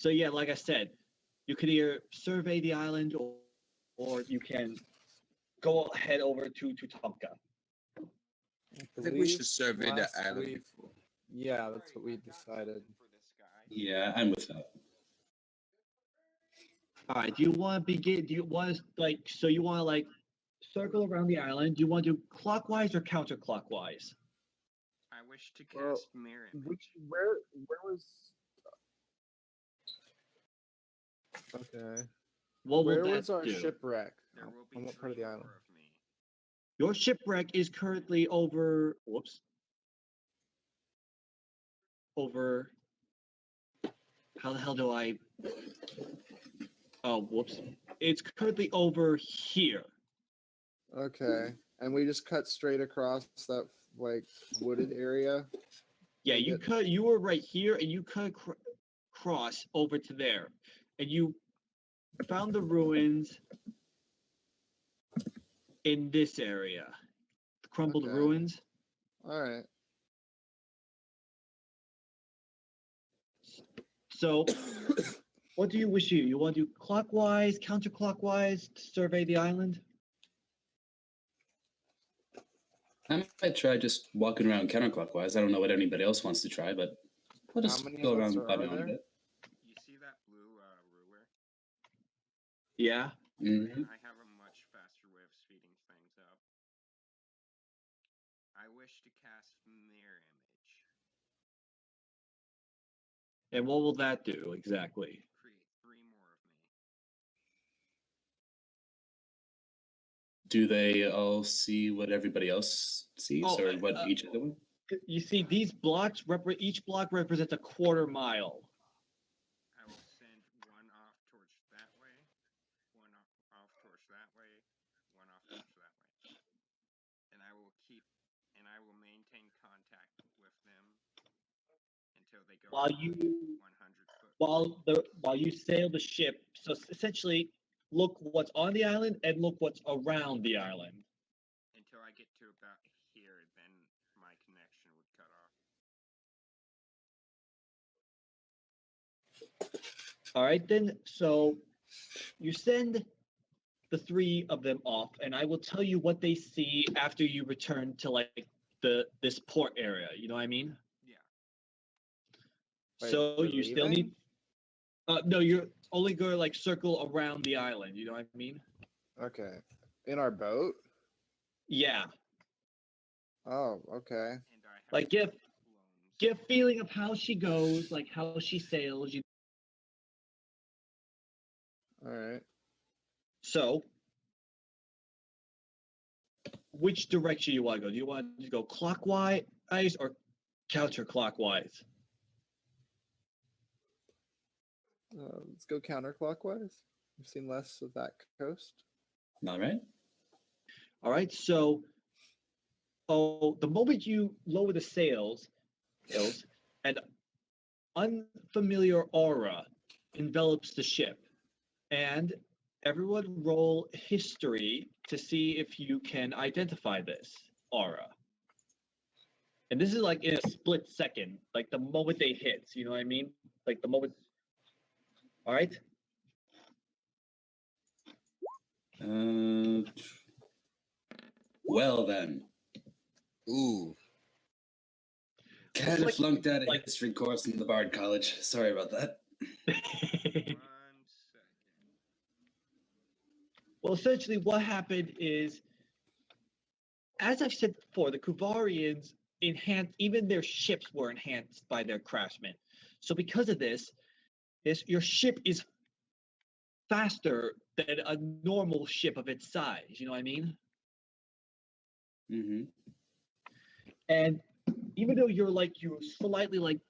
So yeah, like I said, you could either survey the island or you can go ahead over to Tonka. I think we should survey the last island week. before. Yeah, that's what we decided. For this guy. Yeah, I'm with that. All right. Do you want to begin? Do you want to so you want to circle around the island? Do you want to do clockwise or counterclockwise? I wish to Well, cast mirror image. Where was? Okay. What Where will was that our do? shipwreck? There will be On what three part of the more island? of me. Your shipwreck is currently over. Whoops. Over. How the hell do I? Oh, whoops. It's currently over here. Okay. And we just cut straight across that wooded area. Yeah, And you get- cut. You were right here, and you cut cross over to there, and you found the ruins in this area. The crumbled Okay. ruins. All right. So, what do you wish to do? You want to do clockwise, counterclockwise to survey the island? I might try just walking around counterclockwise. I don't know what anybody else wants to try, but we'll just many go of us around are the there? a bit. You see that blue ruler? Yeah. Mhm. I have a much faster way of speeding things up. I wish to cast mirror image. And what will that do exactly? Create three more of me. Do they all see what everybody else sees, Oh, or what each other one? You see, these blocks each block represents a quarter mile. I will send one off towards that way, one off towards that way, one off towards that way. And I will maintain contact with them until they go While 100 foot. while you sail the ship, so essentially, look what's on the island and look what's around the island. Until I get to about here, then my connection would cut off. All right, then. So you send the three of them off, and I will tell you what they see after you return to this port area. You know what I mean? Yeah. Wait, So we're you still need. leaving? No, you're only going to circle around the island. You know what I mean? Okay. In our boat? Yeah. Oh, okay. And I have Get clones. a feeling of how she goes, how she sails. All right. So, which direction you want to go? Do you want to go clockwise or counterclockwise? Let's go counterclockwise. We've seen less of that coast. All right. All right. So, the moment you lower the sails, an unfamiliar aura envelops the ship, and everyone roll history to see if you can identify this aura. And this is in a split second, the moment they hit. You know what I mean? The moment. All right. Well then, Ooh. kind of flunked out a history course in the Bard College. Sorry about that. 1 second. Well, essentially, what happened is, as I've said before, the Kuvarians even their ships were enhanced by their craftsmen. So, because of this, your ship is faster than a normal ship of its size. You know what I mean? Mm-hmm. And even though you're slightly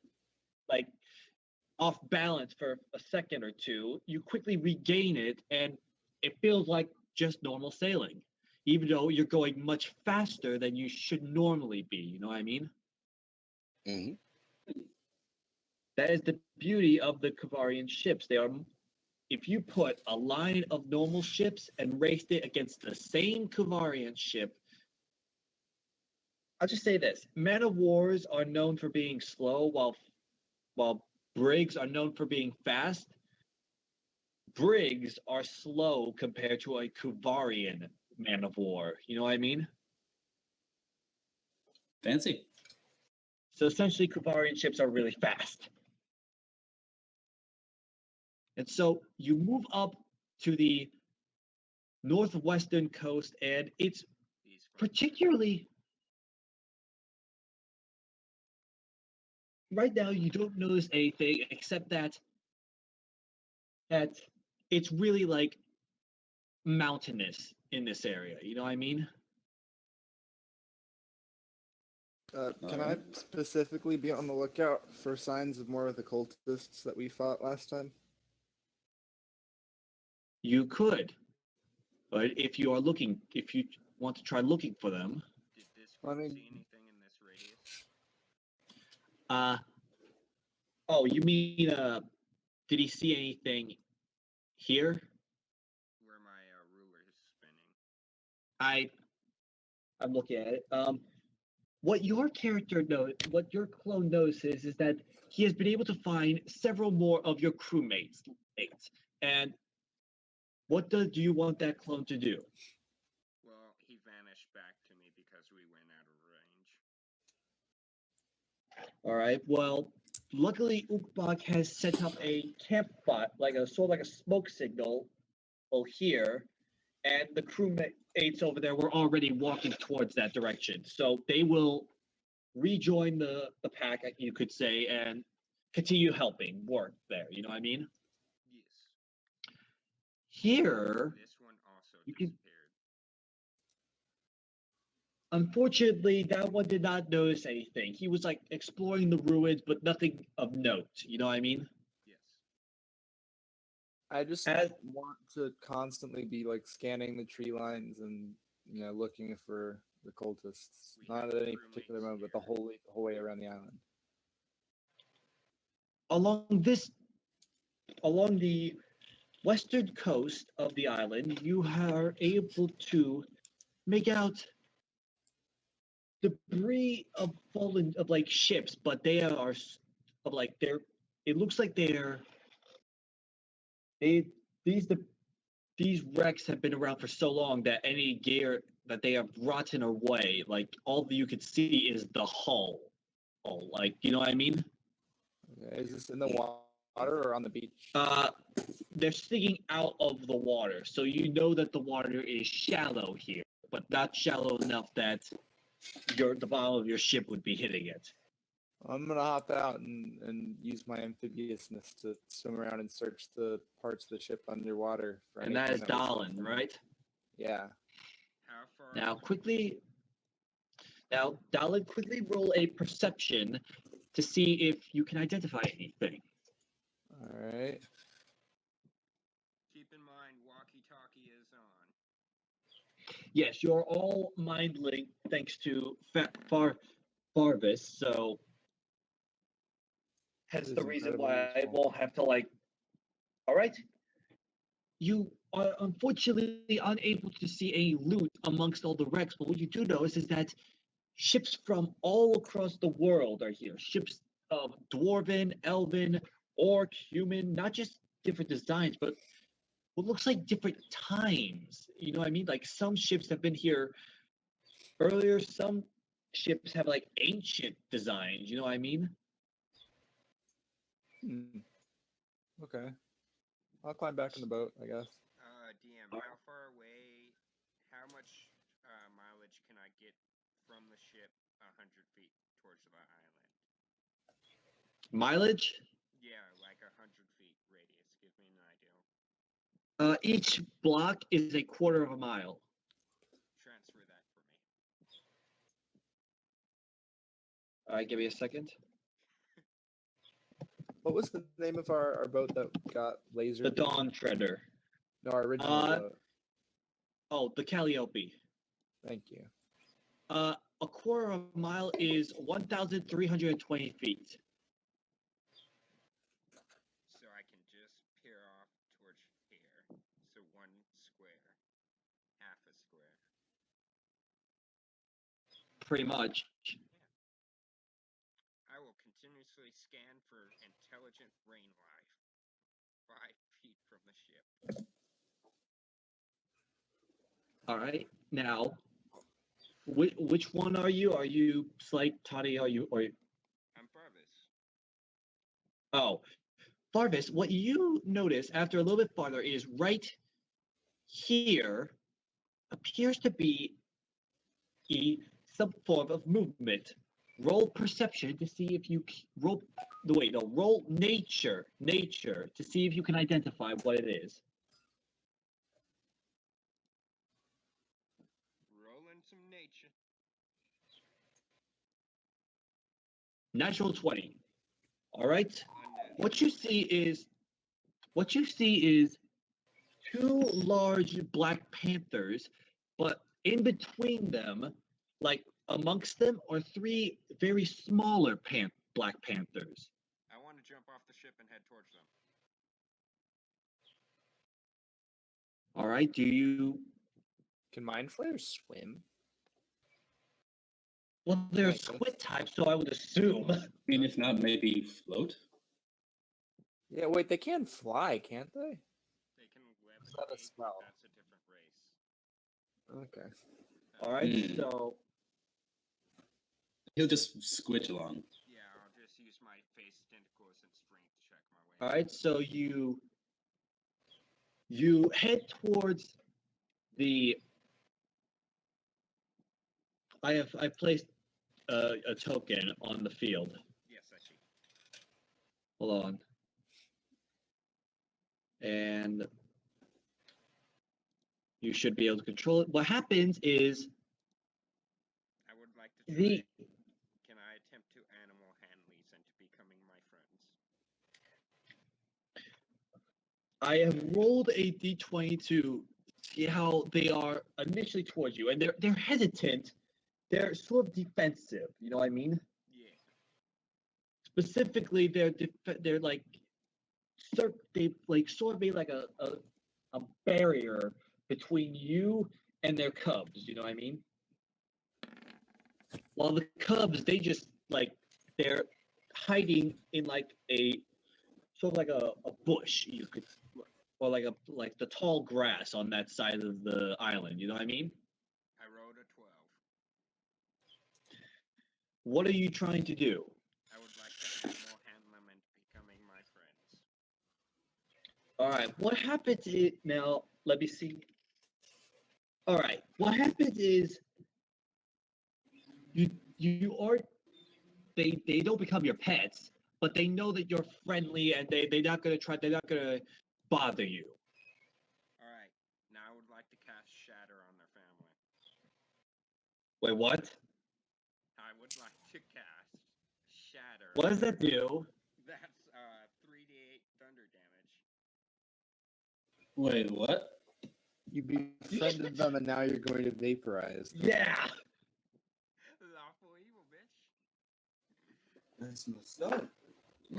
off balance for a second or two, you quickly regain it, and it feels like just normal sailing, even though you're going much faster than you should normally be. You know what I mean? Mm-hmm. That is the beauty of the Kavarian ships. If you put a line of normal ships and raced it against the same Kavarian ship, I'll just say this: men of wars are known for being slow, while brigs are known for being fast. Brigs are slow compared to a Kuvarian man of war. You know what I mean? Fancy. So essentially, Kuvarian ships are really fast. And so you move up to the northwestern coast, and it's These fuckers. particularly right now you don't notice anything except that it's really like mountainous in this area. You know what I mean? Can I Alright. specifically be on the lookout for signs of more of the cultists that we fought last time? You could, but if you are looking, if you want to try looking for them, Did this I one mean- see anything in this radius? oh, you mean did he see anything here? Where my ruler is spinning. I'm looking at it. What your character knows, what your clone notices is that he has been able to find several more of your crewmates. And what do you want that clone to do? Well, he vanished back to me because we went out of range. All right. Well, luckily Ukbak has set up a campfire, like a sort of like a smoke signal, here, and the crewmates over there were already walking towards that direction. So they will rejoin the pack, you could say, and continue helping work there. You know what I mean? Yes. Here, This one also You can- disappeared. unfortunately, that one did not notice anything. He was like exploring the ruins, but nothing of note. You know what I mean? Yes. I just As- want to constantly be like scanning the tree lines and looking for the cultists. We Not have at any particular crewmates moment, but here. the whole way around the island. Along the western coast of the island, you are able to make out debris of fallen of like ships, but they are of like they're. It looks like they these the these wrecks have been around for so long that any gear that they have rotten away, like all you could see is the hull. Like you know what I mean? Okay. Is this in the water or on the beach? They're sticking out of the water, so you know that the water is shallow here, but not shallow enough that the bottom of your ship would be hitting it. I'm gonna hop out and use my amphibiousness to swim around and search the parts of the ship underwater for And that is anything was Dallin, left. right? Yeah. How far? Now, Dallin, quickly roll a perception to see if you can identify anything. All right. Keep in mind, walkie-talkie is on. Yes, you're all mind linked thanks to Farvis, so hence This the is reason incredibly why I useful. won't have to like. All right. You are unfortunately unable to see any loot amongst all the wrecks, but what you do notice is that ships from all across the world are here. Ships of dwarven, elven, orc, human, not just different designs, but what looks like different times. You know what I mean? Like some ships have been here earlier, some ships have like ancient designs. You know what I mean? Hmm. Okay. I'll climb back in the boat, I guess. DM, how far away? How much mileage can I get from the ship 100 feet towards the island? Mileage. Yeah, like 100 feet radius. Give me an idea. Each block is a quarter of a mile. Transfer that for me. All right, give me a second. What was the name of our boat that got laser? The Dawn Treader. No, our original boat. Oh, the Calliope. Thank you. A quarter of a mile is 1,320 feet. So I can just peer off towards here. So one square. Half a square. Pretty much. I will continuously scan for intelligent rain life, 5 feet from the ship. All right. Now, which one are you? Are you Slight, Toddy? Are you or I'm Parvis. oh, Farvis? What you notice after a little bit farther is right here appears to be some form of movement. Roll perception to see if you roll. Wait, no. Roll nature to see if you can identify what it is. Rolling some nature. Natural 20. All right. Unnatural. What you see is two large black panthers, but in between them, like amongst them, are three very smaller black panthers. I want to jump off the ship and head towards them. All right. Do you? Can mindflayers swim? Well, they're Like this? squid type, so I would assume. I mean, if not, maybe float. Yeah, wait, they can fly, can't they? They can Is that a levitate. spell? That's a different race. Okay. All right. Hmm. So He'll just squidge along. Yeah, I'll just use my face tentacles and strength to check my way. all right. So you head towards the. I placed a token on the field. Yes, I see. Hold on. And you should be able to control it. What happens is I would like to try. Can I attempt to animal hand these into becoming my friends? I have rolled a d20 to see how they are initially towards you, and they're hesitant. They're sort of defensive. You know what I mean? Yeah. Specifically, they're like they like sort of made like a barrier between you and their cubs. You know what I mean? While the cubs, they just like they're hiding in like a sort of like a bush. You could or like the tall grass on that side of the island. You know what I mean? I rolled a 12. What are you trying to do? I would like to animal hand them into becoming my friends. All right. What happens is now. Let me see. All right. What happens is you are they don't become your pets, but they know that you're friendly and they're not gonna bother you. Alright, now I would like to cast Shatter on their family. Wait, what? I would like to cast Shatter. What does that do? That's 3d8 thunder damage. Wait, what? You befriended them and now you're going to vaporize them. Yeah. Lawful evil, bitch. That's what's up.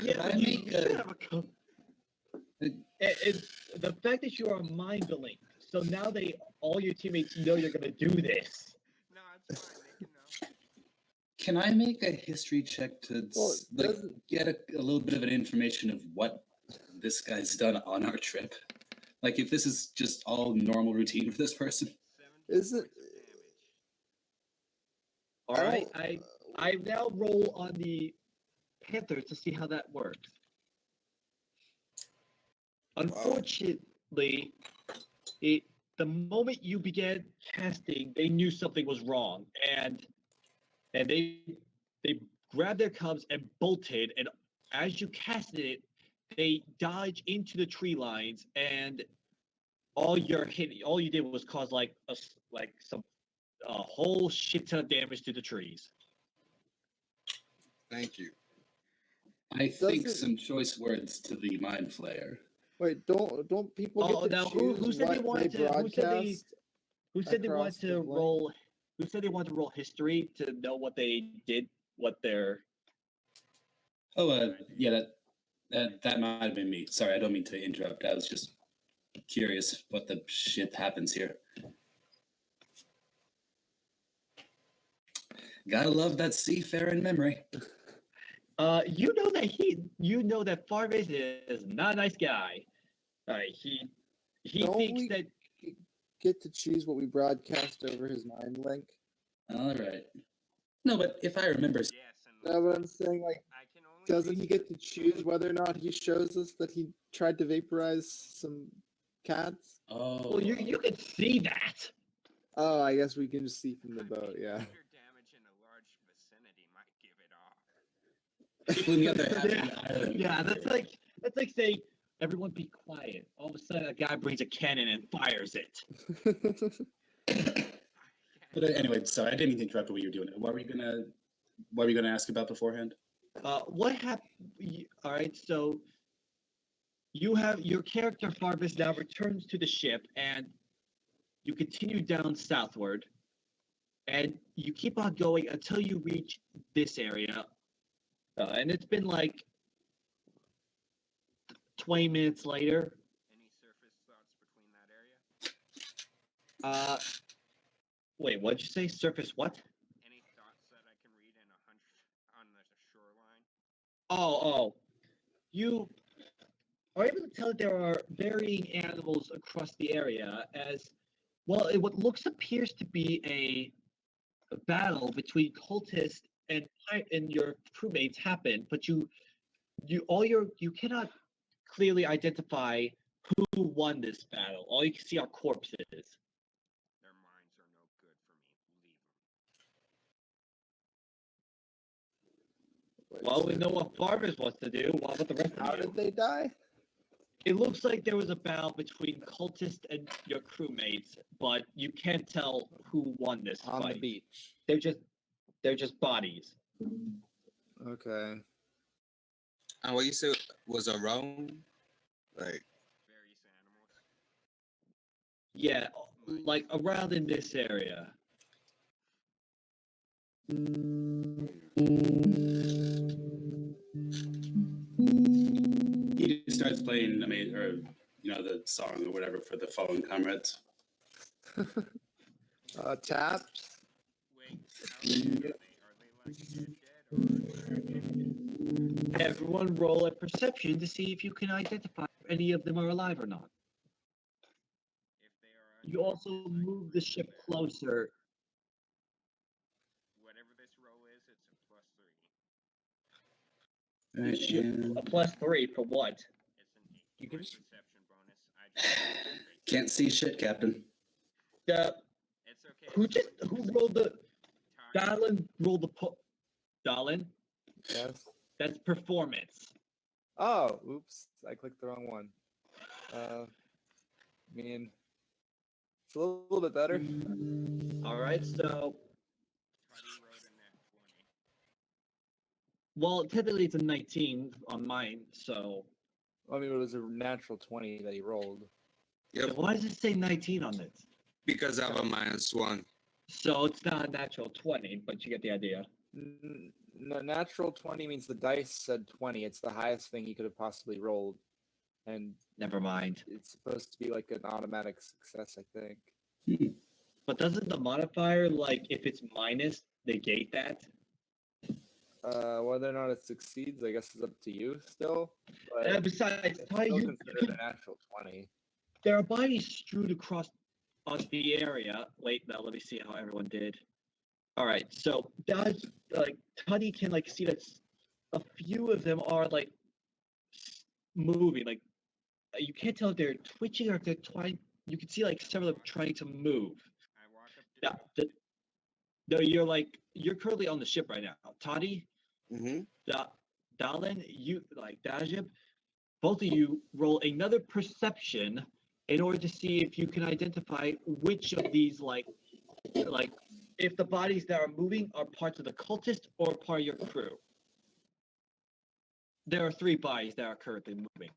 Yeah, I but you make should a- have it's the fact that you are mind linked. So now all your teammates know you're gonna do this. No, it's fine. They can know. Can I make a history check to Well, get a little bit of an information of what this guy's done on our trip? Like, if this is just all normal routine for this person. 17 Is it- points of damage. All right, I now roll on the Panther to see how that works. Unfortunately, the moment you began casting, they knew something was wrong, and they grabbed their cubs and bolted. And as you casted it, they dodged into the tree lines, and all you did was cause like a whole shit ton of damage to the trees. Thank you. I think Doesn't- some choice words to the mind flayer. Wait, don't people get Oh, to now choose who said they what wanted they to? broadcast? Who said they wanted across the to blank? roll? Who said they wanted to roll history to know what they did? What their Oh, yeah, that might have been me. Sorry, I don't mean to interrupt. I was just curious what the shit happens here. Gotta love that seafaring memory. You know that Farvis is not a nice guy. He Don't thinks we that get to choose what we broadcast over his mind link? All right. No, but if I remember, Yes, and No, but I'm saying, like, I can only doesn't he get research- to choose whether or not he shows us that he tried to vaporize some cats? oh, well, you can see that. Oh, I guess we can just see from the boat, yeah. Thunder damage in a large vicinity might give it off. people in the other half of the island. Yeah, that's like saying everyone be quiet. All of a sudden, a guy brings a cannon and fires it. But anyway, sorry, I didn't mean to interrupt what you were doing. What were you gonna ask about beforehand? What happened? All right, so you have your character Farvis now returns to the ship, and you continue down southward, and you keep on going until you reach this area, and it's been like 20 minutes later. Any surface thoughts between that area? Uh, wait, what'd you say? Surface what? Any thoughts that I can read in 100 on the shoreline? Oh, you are able to tell that there are varying animals across the area as well. What looks appears to be a battle between cultists and your crewmates happened, but you cannot clearly identify who won this battle. All you can see are corpses. Their minds are no good for me. Leave them. Well, we know what Farmers wants to do. What about the rest How of you? did they die? It looks like there was a battle between cultists and your crewmates, but you can't tell who won this On fight. the beach. They're just bodies. Okay. And what you said was around, like, Various animals. Yeah, like around in this area. He just starts playing, the song or whatever for the fallen comrades. Taps? Wait, how dead are they? Are they like dead or? Everyone roll a perception to see if you can identify if any of them are alive or not. If they are You also unconscious, I move can the read ship their- closer. Whatever this roll is, it's a +3. The ship a +3 for what? It's an 8 You for can just- perception bonus. I just Can't see shit, Captain. It's okay. Who if just someone who rolled the tired- Dallin rolled the Dallin? Yes. That's performance. Oh, oops. I clicked the wrong one. I mean, it's a little bit better. All right, so Toddy wrote a nat 20. well, technically it's a 19 on mine. So I mean, it was a natural 20 that he rolled. yep, why does it say 19 on this? because I have a -1. So it's not a natural 20, but you get the idea. No, natural 20 means the dice said 20. It's the highest thing he could have possibly rolled. And Never mind. it's supposed to be like an automatic success, I think. But doesn't the modifier, like, if it's minus, negate that? Whether or not it succeeds, I guess, is up to you still. But Besides, it's Ty, still you considered could, a natural 20. there are bodies strewed across the area. Wait, now let me see how everyone did. All right, so Dodge, like, Tuddy can like see that a few of them are like moving. Like, you can't tell if they're twitching or if they're trying. You can see like several of them trying to move. I walk up to Yeah, no, you're currently on the ship right now. Toddy, Mm-hmm. Dallin, you like Dajib, both of you roll another perception in order to see if you can identify which of these like if the bodies that are moving are parts of the cultist or part of your crew. There are 3 bodies that are currently moving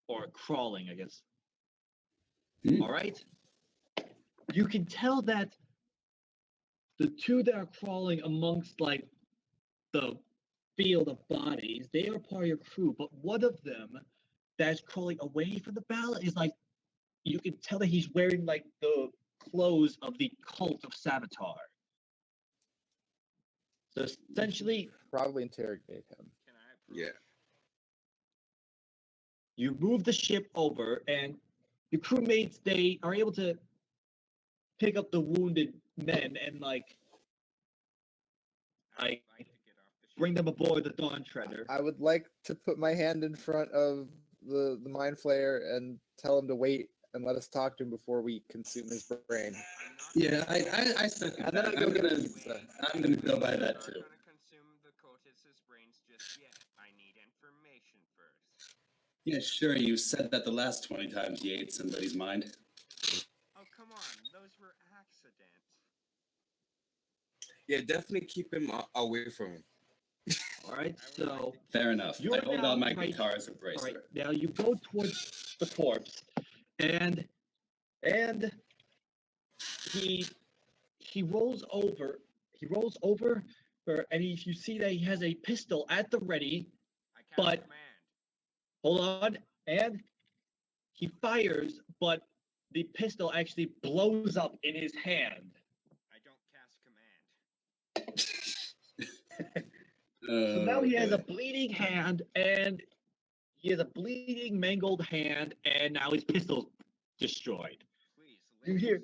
or crawling, I guess. All right. You can tell that the 2 that are crawling amongst like the field of bodies, they are part of your crew, but one of them that's crawling away from the ballot is like you can tell that he's wearing like the clothes of the cult of Savitar. So essentially, Probably interrogate him. Yeah. You move the ship over, and your crewmates, they are able to pick up the wounded men and like I would like like to get off the ship. bring them aboard the Dawn Treader. I would like to put my hand in front of the mind flayer and tell him to wait and let us talk to him before we consume his brain. I'm not Yeah, I second And then that. I go I'm get gonna pizza. I'm gonna go by I'm that not too. gonna consume the cultist's brains just yet. I need information first. Yeah, sure. You said that the last 20 times you ate somebody's mind. Oh, come on. Those were accidents. Yeah, definitely keep him away from him. All right, so Fair enough. You're I hold now out my right- guitar as a all bracer. right, now you go towards the corpse, and he rolls over. He rolls over, and you see that he has a pistol at the ready. I cast But- command. Hold on, and he fires, but the pistol actually blows up in his hand. I don't cast command. So now he has a boy. bleeding hand, and he has a bleeding, mangled hand, and now his pistol's destroyed. Please, You let hear- us